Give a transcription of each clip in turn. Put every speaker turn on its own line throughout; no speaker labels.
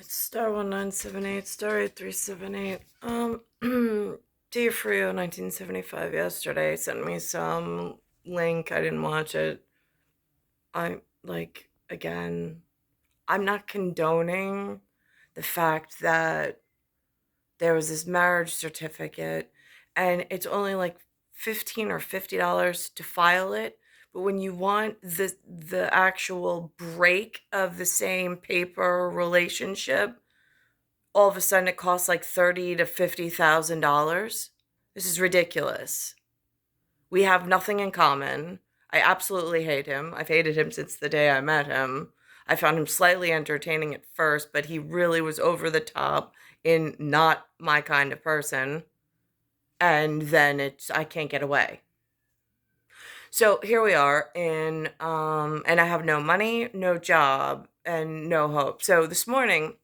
It's star 1978, star 8378. TEOFRIO 1975 yesterday sent me some link. I didn't watch it. Again, I'm not condoning the fact that there was this marriage certificate and it's only like $15 or $50 to file it. But when you want the actual break of the same paper relationship, all of a sudden it costs like $30,000 to $50,000. This is ridiculous. We have nothing in common. I absolutely hate him. I've hated him since the day I met him. I found him slightly entertaining at first, but he really was over the top in not my kind of person. And then I can't get away. So here we are and I have no money, no job, and no hope. So this morning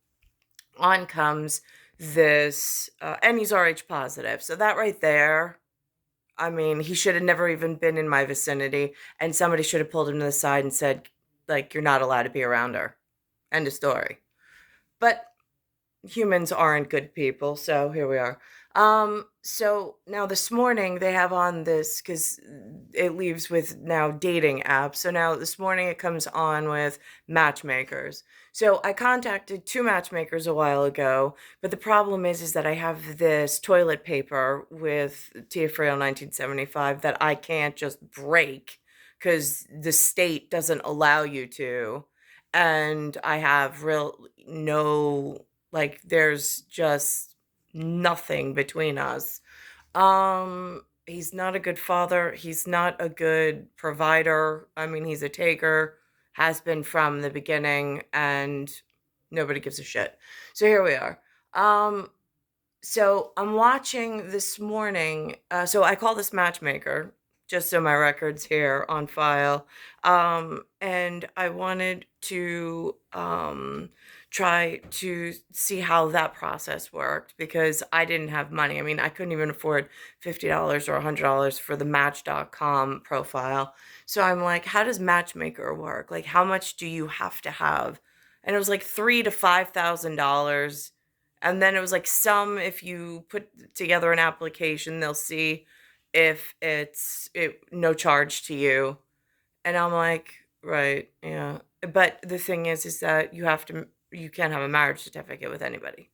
on comes this, and he's RH positive. So that right there, I mean, he should have never even been in my vicinity, and somebody should have pulled him to the side and said, like, you're not allowed to be around her. End of story. But humans aren't good people, so here we are. So now this morning they have on this, because it leaves with now dating apps. So now this morning it comes on with matchmakers. So I contacted 2 matchmakers a while ago, but the problem is that I have this toilet paper with TEOFRIO 1975 that I can't just break because the state doesn't allow you to. And I have there's just nothing between us. He's not a good father. He's not a good provider. I mean, he's a taker, has been from the beginning, and nobody gives a shit. So here we are. So I'm watching this morning. So I call this Matchmaker, just so my record's here on file. And I wanted to try to see how that process worked because I didn't have money. I mean, I couldn't even afford $50 or $100 for the Match.com profile. So I'm like, how does Matchmaker work? Like, how much do you have to have? And it was like $3,000 to $5,000. And then it was like if you put together an application, they'll see if it's no charge to you. And I'm like, right, yeah. But the thing is that you can't have a marriage certificate with anybody.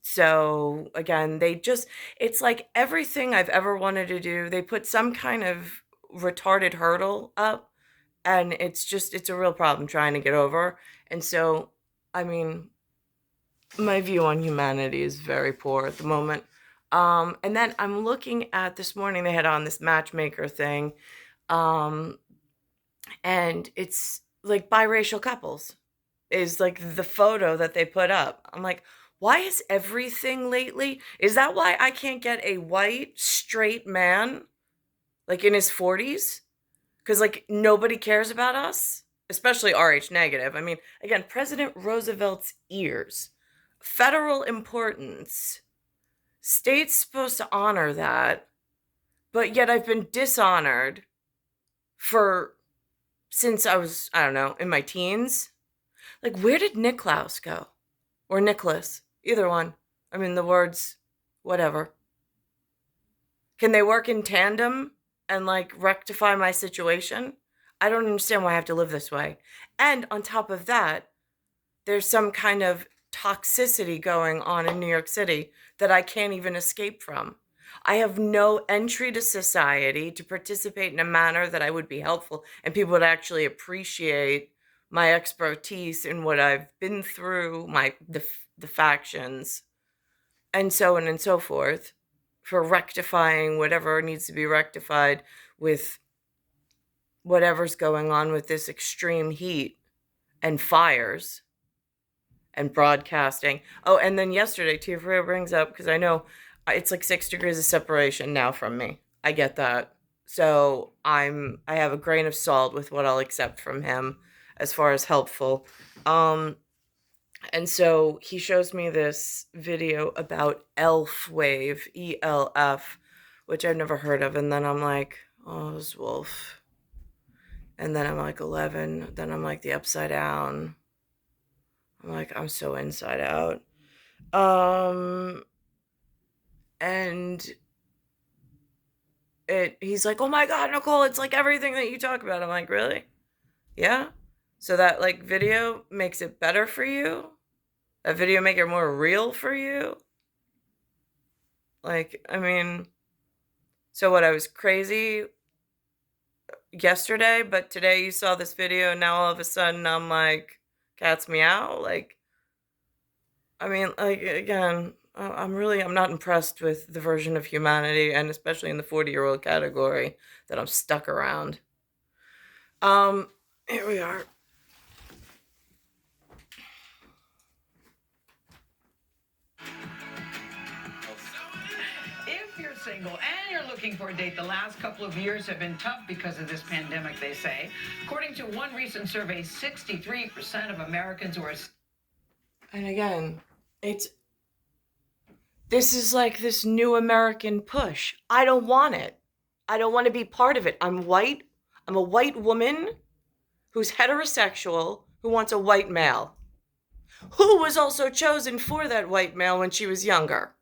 So again, it's like everything I've ever wanted to do, they put some kind of retarded hurdle up, and it's a real problem trying to get over. And so, I mean, my view on humanity is very poor at the moment. And then I'm looking at this morning, they had on this matchmaker thing, and it's like biracial couples is like the photo that they put up. I'm like, why is everything lately? Is that why I can't get a white, straight man, like in his 40s? Because like nobody cares about us, especially RH negative. I mean, again, President Roosevelt's ears. Federal importance. State's supposed to honor that, but yet I've been dishonored since I was, I don't know, in my teens. Like, where did Nicklaus go? Or Nicholas? Either one. I mean, the words, whatever. Can they work in tandem and like rectify my situation? I don't understand why I have to live this way. And on top of that, there's some kind of toxicity going on in New York City that I can't even escape from. I have no entry to society to participate in a manner that I would be helpful and people would actually appreciate my expertise in what I've been through, the factions, and so on and so forth, for rectifying whatever needs to be rectified with whatever's going on with this extreme heat and fires and broadcasting. Oh, and then yesterday, TEOFRIO brings up, because I know it's like 6 degrees of separation now from me. I get that. So I have a grain of salt with what I'll accept from him as far as helpful. And so he shows me this video about ELF wave, ELF, which I've never heard of. And then I'm like, oh, it's wolf. And then I'm like 11. Then I'm like the upside down. I'm like, I'm so inside out. And he's like, oh my God, Nicole, it's like everything that you talk about. I'm like, really? Yeah? So that like video makes it better for you? That video make it more real for you? Like, I mean, so what, I was crazy yesterday, but today you saw this video and now all of a sudden I'm like, cat's meow? Like, I mean, like, again, I'm not impressed with the version of humanity, and especially in the 40-year-old category, that I'm stuck around. Here we are.
If you're single and you're looking for a date, the last couple of years have been tough because of this pandemic, they say. According to one recent survey, 63% of Americans who are...
And again, this is like this new American push. I don't want it. I don't want to be part of it. I'm white. I'm a white woman who's heterosexual who wants a white male, who was also chosen for that white male when she was younger,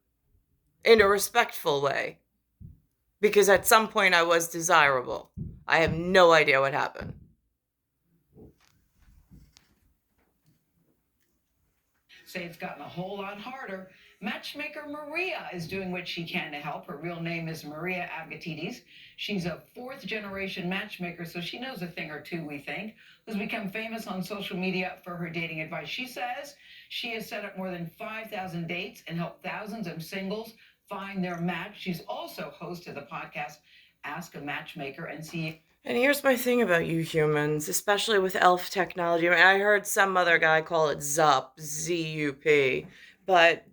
in a respectful way, because at some point I was desirable. I have no idea what happened.
Say it's gotten a whole lot harder. Matchmaker Maria is doing what she can to help. Her real name is Maria Avgatides. She's a fourth-generation matchmaker, so she knows a thing or two, we think, who's become famous on social media for her dating advice. She says she has set up more than 5,000 dates and helped thousands of singles find their match. She's also host of the podcast Ask a Matchmaker and see.
And here's my thing about you humans, especially with elf technology. I mean, I heard some other guy call it ZUP, Z-U-P, but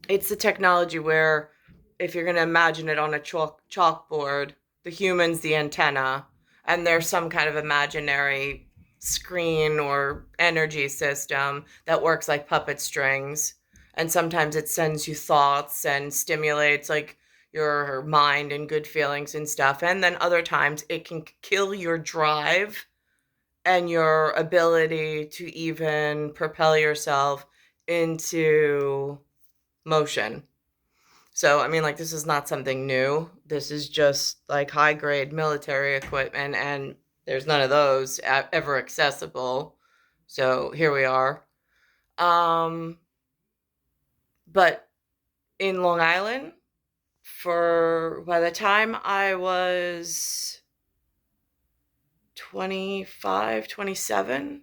it's the technology where, if you're going to imagine it on a chalkboard, the human's the antenna, and there's some kind of imaginary screen or energy system that works like puppet strings. And sometimes it sends you thoughts and stimulates like your mind and good feelings and stuff. And then other times it can kill your drive and your ability to even propel yourself into motion. So, I mean, like, this is not something new. This is just like high grade military equipment, and there's none of those ever accessible. So here we are. But in Long Island, by the time I was 25, 27,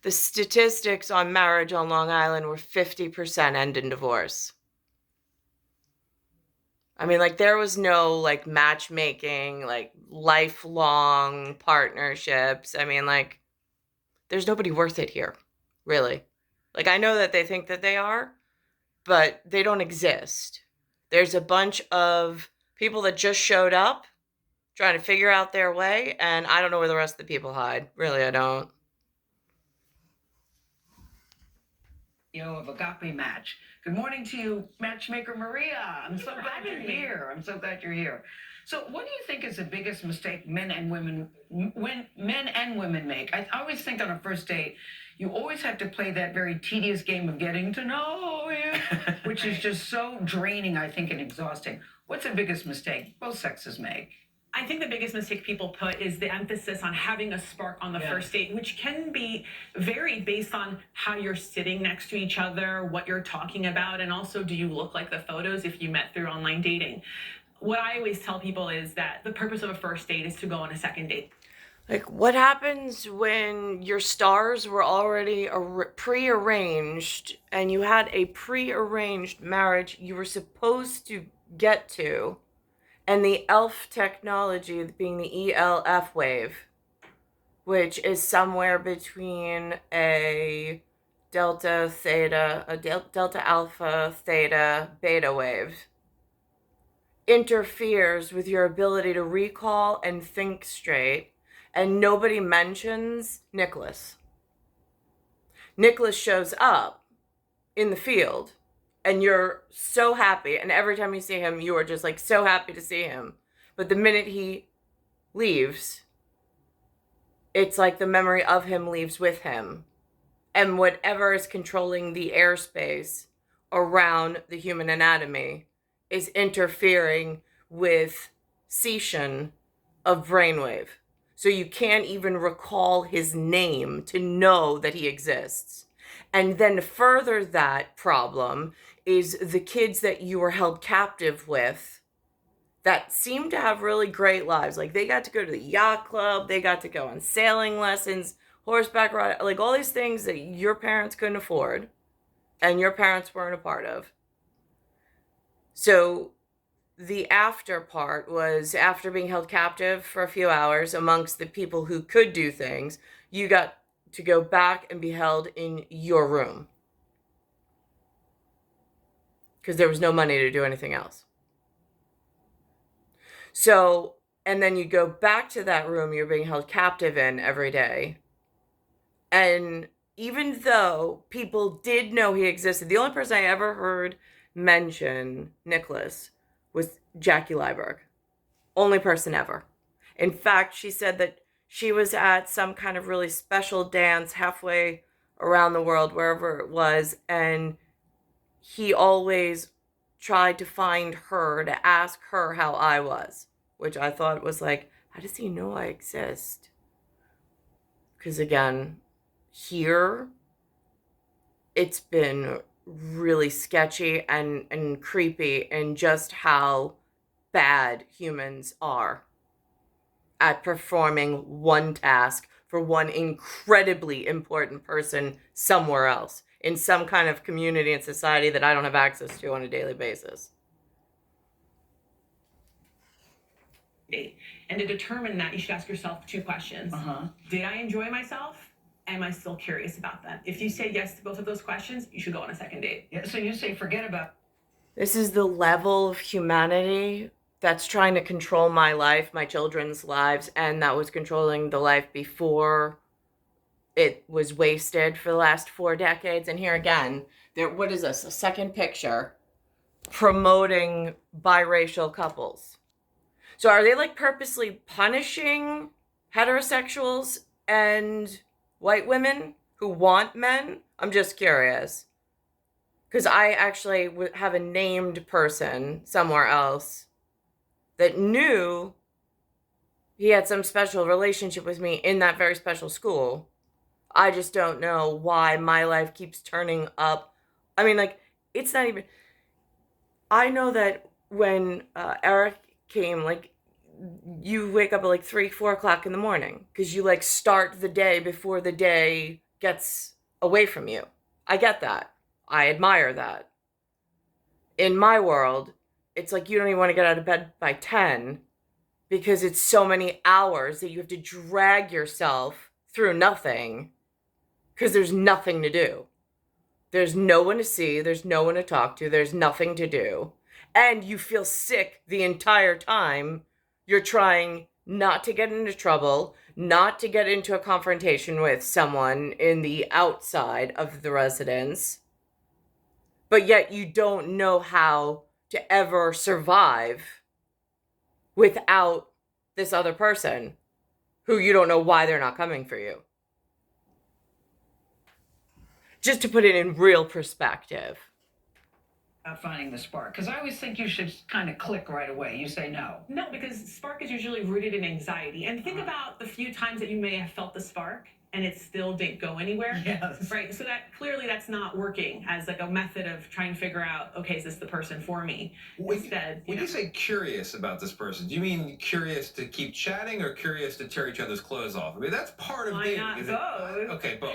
the statistics on marriage on Long Island were 50% end in divorce. I mean, like, there was no, like, matchmaking, like, lifelong partnerships. I mean, like, there's nobody worth it here, really. Like, I know that they think that they are, but they don't exist. There's a bunch of people that just showed up trying to figure out their way, and I don't know where the rest of the people hide. Really, I don't.
Of Agape Match. Good morning to you, Matchmaker Maria. I'm so glad you're here. I'm so glad you're here. So, what do you think is the biggest mistake men and women make? I always think on a first date, you always have to play that very tedious game of getting to know you, which is just so draining, I think, and exhausting. What's the biggest mistake both sexes make?
I think the biggest mistake people put is the emphasis on having a spark on the first date, which can be varied based on how you're sitting next to each other, what you're talking about, and also, do you look like the photos if you met through online dating? What I always tell people is that the purpose of a first date is to go on a second date.
Like, what happens when your stars were already prearranged and you had a prearranged marriage you were supposed to get to? And the ELF technology being the ELF wave, which is somewhere between a delta alpha theta beta wave, interferes with your ability to recall and think straight. And nobody mentions Nicholas. Nicholas shows up in the field, and you're so happy, and every time you see him, you are just like so happy to see him. But the minute he leaves, it's like the memory of him leaves with him. And whatever is controlling the airspace around the human anatomy is interfering with cessation of brainwave. So you can't even recall his name to know that he exists. And then further that problem is the kids that you were held captive with that seem to have really great lives. Like they got to go to the yacht club, they got to go on sailing lessons, horseback ride, like all these things that your parents couldn't afford and your parents weren't a part of. So the after part was after being held captive for a few hours amongst the people who could do things, you got to go back and be held in your room because there was no money to do anything else. So, and then you go back to that room you're being held captive in every day. And even though people did know he existed, the only person I ever heard mention Nicholas was Jackie Lyberg. Only person ever. In fact, she said that she was at some kind of really special dance halfway around the world, wherever it was, and he always tried to find her to ask her how I was, which I thought was like, how does he know I exist? Because again, here, it's been really sketchy and creepy and just how bad humans are at performing one task for one incredibly important person somewhere else in some kind of community and society that I don't have access to on a daily basis.
And to determine that, you should ask yourself 2 questions. Did I enjoy myself? Am I still curious about that? If you say yes to both of those questions, you should go on a second date.
Yeah, so you say forget about.
This is the level of humanity that's trying to control my life, my children's lives, and that was controlling the life before it was wasted for the last 4 decades. And here again, what is this? A second picture promoting biracial couples. So are they like purposely punishing heterosexuals and white women who want men? I'm just curious. Because I actually have a named person somewhere else that knew he had some special relationship with me in that very special school. I just don't know why my life keeps turning up. I mean, like, it's not even... I know that when Eric came, like, you wake up at like 3, 4 o'clock in the morning because you like start the day before the day gets away from you. I get that. I admire that. In my world, it's like you don't even want to get out of bed by 10 because it's so many hours that you have to drag yourself through nothing because there's nothing to do. There's no one to see. There's no one to talk to. There's nothing to do. And you feel sick the entire time. You're trying not to get into trouble, not to get into a confrontation with someone in the outside of the residence, but yet you don't know how to ever survive without this other person who you don't know why they're not coming for you. Just to put it in real perspective.
Finding the spark, because I always think you should kind of click right away. You say no.
No, because spark is usually rooted in anxiety. And think about the few times that you may have felt the spark and it still didn't go anywhere.
Yes.
Right. So that clearly that's not working as like a method of trying to figure out, okay, is this the person for me? Instead,
when you say curious about this person, do you mean curious to keep chatting or curious to tear each other's clothes off? I mean, that's part of
Why
dating.
not
Is
both?
Okay, both.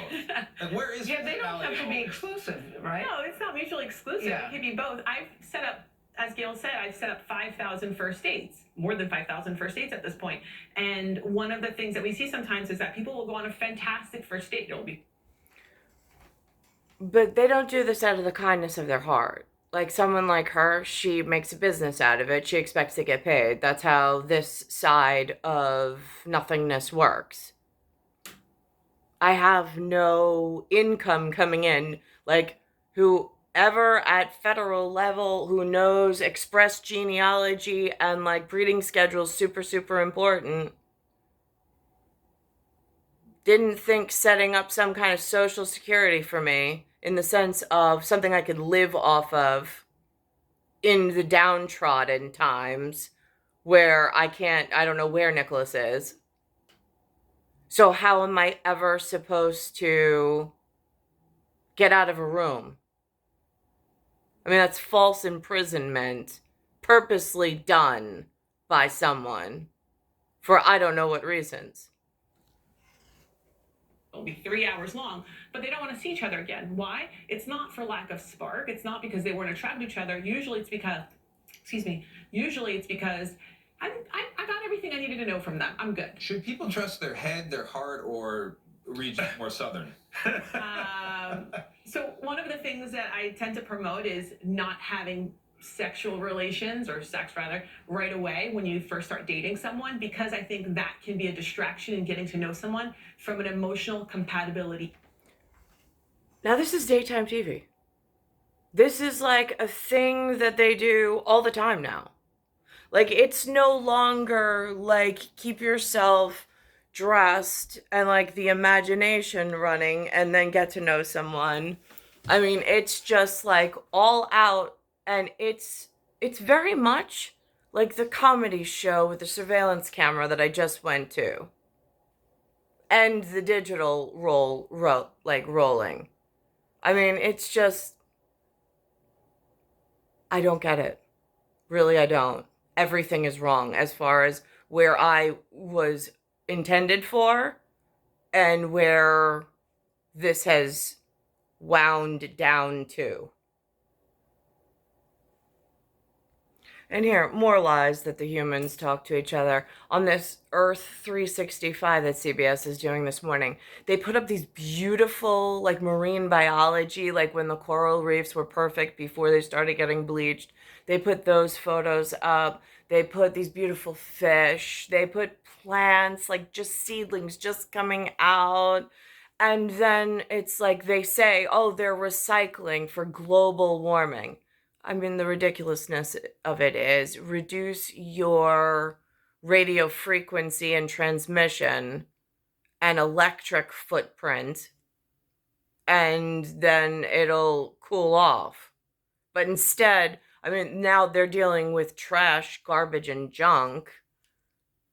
Like, where is
Yeah, they don't have to be exclusive, right?
No, it's not mutually exclusive.
Yeah.
It can be both. I've set up, as Gail said, I've set up 5,000 first dates, more than 5,000 first dates at this point. And one of the things that we see sometimes is that people will go on a fantastic first date. It'll be.
But they don't do this out of the kindness of their heart. Like someone like her, she makes a business out of it. She expects to get paid. That's how this side of nothingness works. I have no income coming in. Like, whoever at federal level who knows express genealogy and like breeding schedules super, super important didn't think setting up some kind of social security for me in the sense of something I could live off of in the downtrodden times where I don't know where Nicholas is. So how am I ever supposed to get out of a room? I mean, that's false imprisonment purposely done by someone for I don't know what reasons.
It'll be 3 hours long, but they don't want to see each other again. Why? It's not for lack of spark. It's not because they weren't attracted to each other. Usually it's because, usually it's because I got everything I needed to know from them. I'm good.
Should people trust their head, their heart, or region more southern?
So one of the things that I tend to promote is not having sexual relations, or sex rather, right away when you first start dating someone, because I think that can be a distraction in getting to know someone from an emotional compatibility.
Now, this is daytime TV. This is like a thing that they do all the time now. Like, it's no longer like keep yourself dressed and like the imagination running and then get to know someone. I mean, it's just like all out, and it's very much like the comedy show with the surveillance camera that I just went to. And the digital rolling. I mean, it's just I don't get it. Really, I don't. Everything is wrong as far as where I was intended for and where this has wound down to. And here, more lies that the humans talk to each other. On this Earth 365 that CBS is doing this morning, they put up these beautiful, like, marine biology, like when the coral reefs were perfect before they started getting bleached. They put those photos up. They put these beautiful fish. They put plants, like just seedlings just coming out. And then it's like they say, oh, they're recycling for global warming. I mean, the ridiculousness of it is reduce your radio frequency and transmission and electric footprint, and then it'll cool off. But instead, I mean, now they're dealing with trash, garbage, and junk,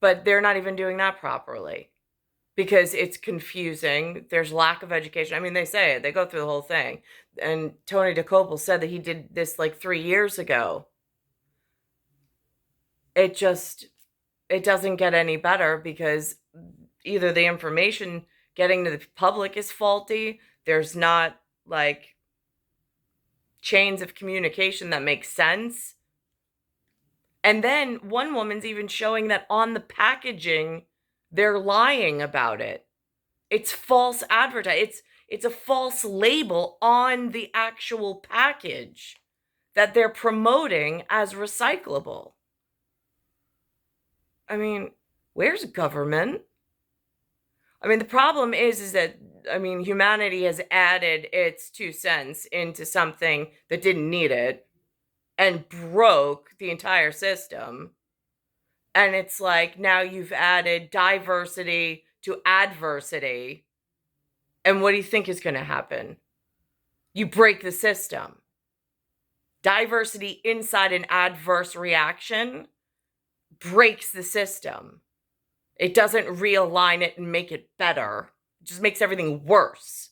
but they're not even doing that properly because it's confusing. There's lack of education. I mean, they say it. They go through the whole thing. And Tony Nicole said that he did this like 3 years ago. It doesn't get any better because either the information getting to the public is faulty, there's not like chains of communication that make sense. And then one woman's even showing that on the packaging, they're lying about it. It's false advertising. It's a false label on the actual package that they're promoting as recyclable. I mean, where's government? I mean, the problem is that, I mean, humanity has added its 2 cents into something that didn't need it and broke the entire system. And it's like now you've added diversity to adversity. And what do you think is going to happen? You break the system. Diversity inside an adverse reaction breaks the system. It doesn't realign it and make it better. It just makes everything worse.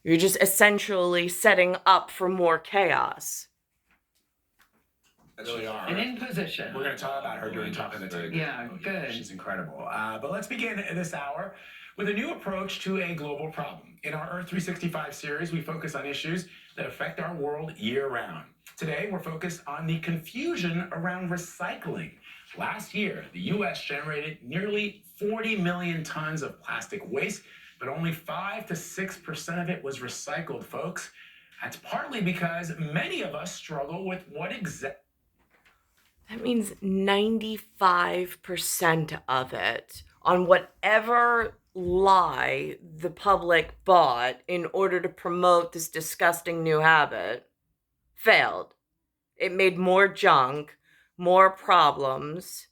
You're just essentially setting up for more chaos.
Really are.
And in position.
We're going to talk about her during Talk of the Tape.
Yeah, good.
She's incredible. But let's begin this hour with a new approach to a global problem. In our Earth 365 series, we focus on issues that affect our world year-round. Today, we're focused on the confusion around recycling. Last year, the U.S. generated nearly 40 million tons of plastic waste, but only 5 to 6% of it was recycled, folks. That's partly because many of us struggle with what exactly.
That means 95% of it on whatever lie the public bought in order to promote this disgusting new habit failed. It made more junk, more problems,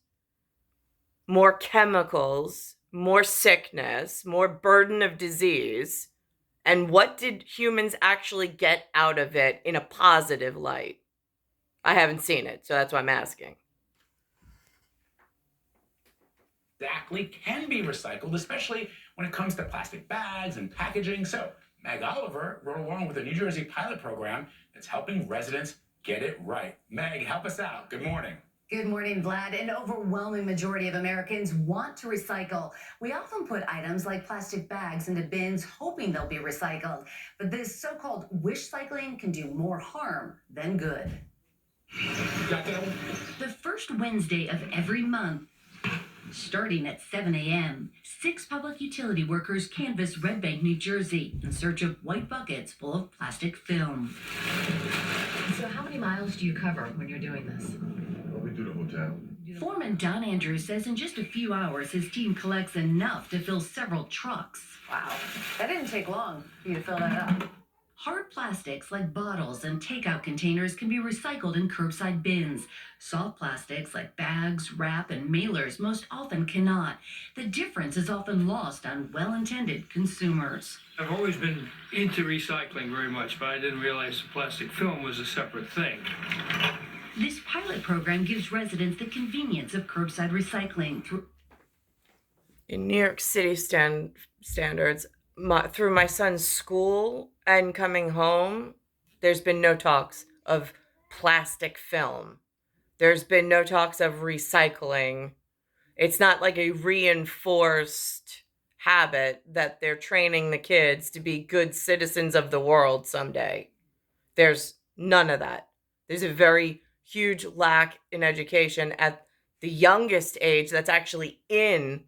more chemicals, more sickness, more burden of disease. And what did humans actually get out of it in a positive light? I haven't seen it, so that's why I'm asking.
Exactly can be recycled, especially when it comes to plastic bags and packaging. So, Meg Oliver wrote along with a New Jersey pilot program that's helping residents get it right. Meg, help us out. Good morning.
Good morning, Vlad. An overwhelming majority of Americans want to recycle. We often put items like plastic bags into bins hoping they'll be recycled. But this so-called wish cycling can do more harm than good.
Got that one?
The first Wednesday of every month, starting at 7 a.m., 6 public utility workers canvass Red Bank, New Jersey, in search of white buckets full of plastic film.
So how many miles do you cover when you're doing this?
We do the hotel.
Foreman Don Andrews says in just a few hours, his team collects enough to fill several trucks.
Wow, that didn't take long for you to fill that up.
Hard plastics like bottles and takeout containers can be recycled in curbside bins. Soft plastics like bags, wrap, and mailers most often cannot. The difference is often lost on well-intended consumers.
I've always been into recycling very much, but I didn't realize the plastic film was a separate thing.
This pilot program gives residents the convenience of curbside recycling through.
In New York City standards, through my son's school and coming home, there's been no talks of plastic film. There's been no talks of recycling. It's not like a reinforced habit that they're training the kids to be good citizens of the world someday. There's none of that. There's a very huge lack in education at the youngest age that's actually in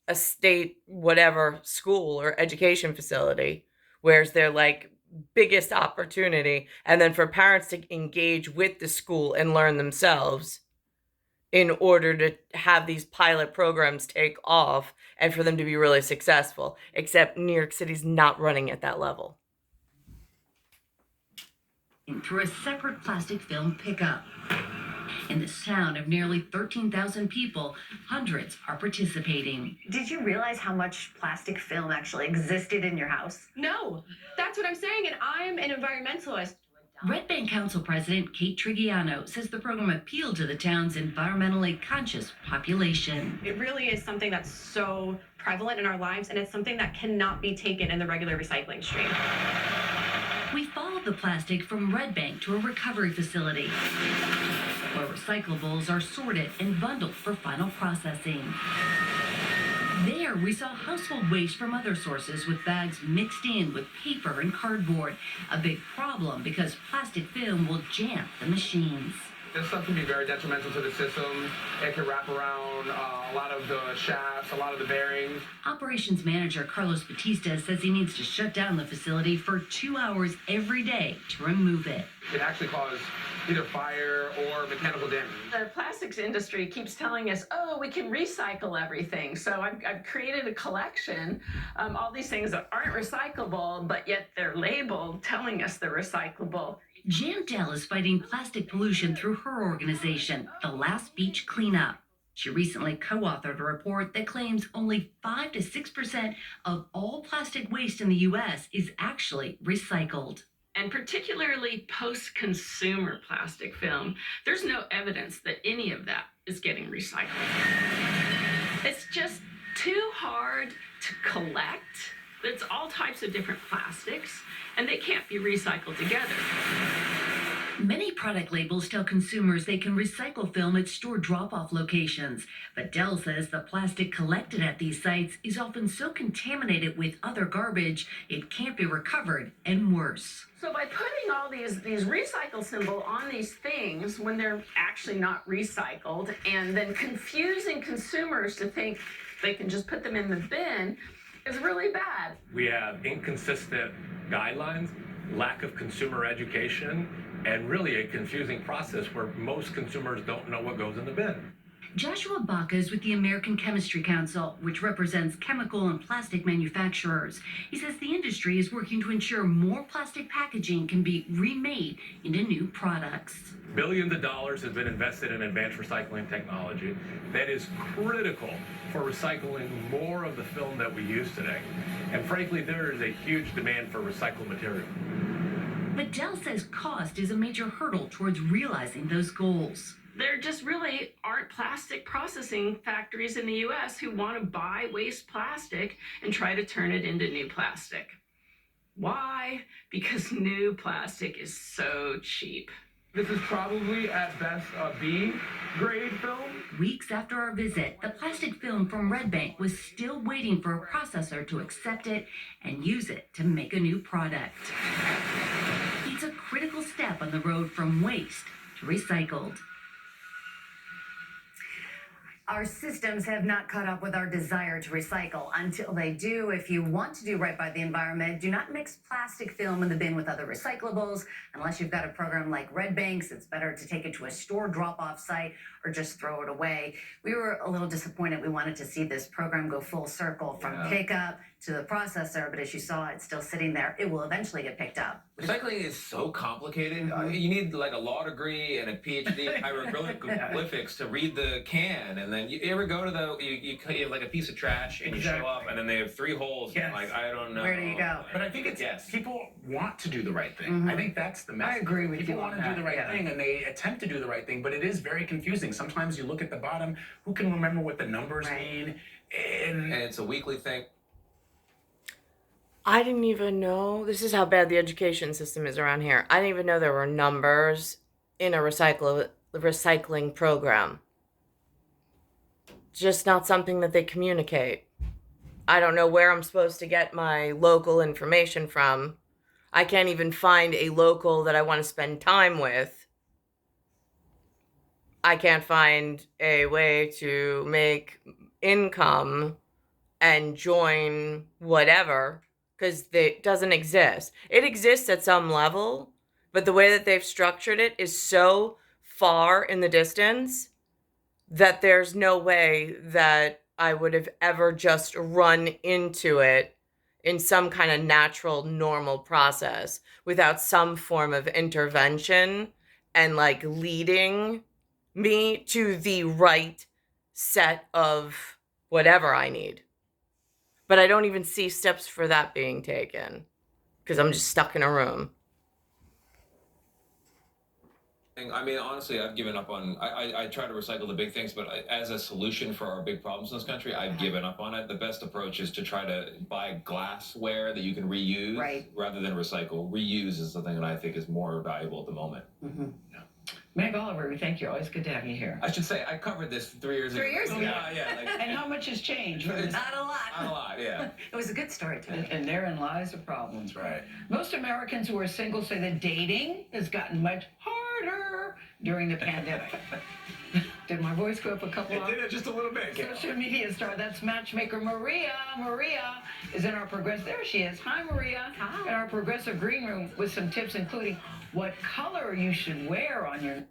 a state whatever school or education facility, where's their like biggest opportunity, and then for parents to engage with the school and learn themselves in order to have these pilot programs take off and for them to be really successful. Except New York City's not running at that level.
Through a separate plastic film pickup. In the town of nearly 13,000 people, hundreds are participating.
Did you realize how much plastic film actually existed in your house?
No, that's what I'm saying, and I'm an environmentalist.
Red Bank Council President Kate Trigiano says the program appealed to the town's environmentally conscious population.
It really is something that's so prevalent in our lives, and it's something that cannot be taken in the regular recycling stream.
We followed the plastic from Red Bank to a recovery facility where recyclables are sorted and bundled for final processing. There, we saw household waste from other sources with bags mixed in with paper and cardboard. A big problem because plastic film will jam the machines.
This stuff can be very detrimental to the system. It can wrap around a lot of the shafts, a lot of the bearings.
Operations manager Carlos Batista says he needs to shut down the facility for 2 hours every day to remove it.
It actually causes either fire or mechanical damage.
The plastics industry keeps telling us, oh, we can recycle everything. So I've created a collection, all these things that aren't recyclable, but yet they're labeled telling us they're recyclable.
Jan Dell is fighting plastic pollution through her organization, The Last Beach Cleanup. She recently co-authored a report that claims only 5 to 6% of all plastic waste in the U.S. is actually recycled.
And particularly post-consumer plastic film, there's no evidence that any of that is getting recycled. It's just too hard to collect. It's all types of different plastics, and they can't be recycled together.
Many product labels tell consumers they can recycle film at store drop-off locations, but Dell says the plastic collected at these sites is often so contaminated with other garbage, it can't be recovered, and worse.
So by putting all these recycle symbol on these things when they're actually not recycled, and then confusing consumers to think they can just put them in the bin, is really bad.
We have inconsistent guidelines, lack of consumer education, and really a confusing process where most consumers don't know what goes in the bin.
Joshua Baca is with the American Chemistry Council, which represents chemical and plastic manufacturers. He says the industry is working to ensure more plastic packaging can be remade into new products.
Billions of dollars have been invested in advanced recycling technology that is critical for recycling more of the film that we use today. And frankly, there is a huge demand for recycled material.
But Dell says cost is a major hurdle towards realizing those goals.
There just really aren't plastic processing factories in the US who want to buy waste plastic and try to turn it into new plastic. Why? Because new plastic is so cheap.
This is probably at best a B grade film.
Weeks after our visit, the plastic film from Red Bank was still waiting for a processor to accept it and use it to make a new product. It's a critical step on the road from waste to recycled.
Our systems have not caught up with our desire to recycle. Until they do, if you want to do right by the environment, do not mix plastic film in the bin with other recyclables. Unless you've got a program like Red Banks, it's better to take it to a store drop-off site or just throw it away. We were a little disappointed. We wanted to see this program go full circle from pickup to the processor, but as you saw, it's still sitting there. It will eventually get picked up.
Recycling is so complicated. You need like a law degree and a PhD in hieroglyphics to read the can, and then you ever go to the you have like a piece of trash and you show up, and then they have 3 holes.
Yes.
And like I don't know.
Where do you go?
But I think it's people want to do the right thing.
Mhm.
I think that's the message.
I agree with
people
you on
want to do
that,
the right thing, and they attempt to do the right thing, but it is very confusing. Sometimes you look at the bottom, who can remember what the numbers mean?
And it's a weekly thing.
I didn't even know. This is how bad the education system is around here. I didn't even know there were numbers in a recycling program. Just not something that they communicate. I don't know where I'm supposed to get my local information from. I can't even find a local that I want to spend time with. I can't find a way to make income and join whatever, because it doesn't exist. It exists at some level, but the way that they've structured it is so far in the distance that there's no way that I would have ever just run into it in some kind of natural, normal process without some form of intervention and like leading me to the right set of whatever I need. But I don't even see steps for that being taken because I'm just stuck in a room.
I mean, honestly, I've given up on. I try to recycle the big things, but as a solution for our big problems in this country, I've given up on it. The best approach is to try to buy glassware that you can reuse rather than recycle. Reuse is something that I think is more valuable at the moment.
Mm-hmm.
Meg Oliver, we thank you. Always good to have you here.
I should say I covered this 3 years ago.
3 years ago?
Yeah.
And how much has changed?
Not a lot.
Not a lot, yeah.
It was a good story, too.
And therein lies the problems,
Right.
Most Americans who are single say that dating has gotten much harder during the pandemic. Did my voice go up a couple of...
It did it just a little bit.
Social media star, that's Matchmaker Maria. Maria is in our progressive... There she is. Hi, Maria.
Hi.
In our progressive green room with some tips, including what color you should wear on your...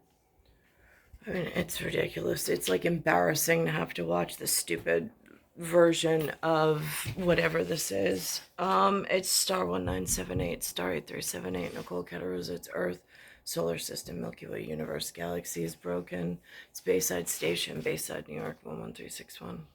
I mean, it's ridiculous. It's like embarrassing to have to watch this stupid version of whatever this is. It's star 1978, star 8378, Nicole, Cattaruzza, it's Earth, solar system, Milky Way, universe, galaxy is broken, it's Bayside Station, Bayside, New York, 11361.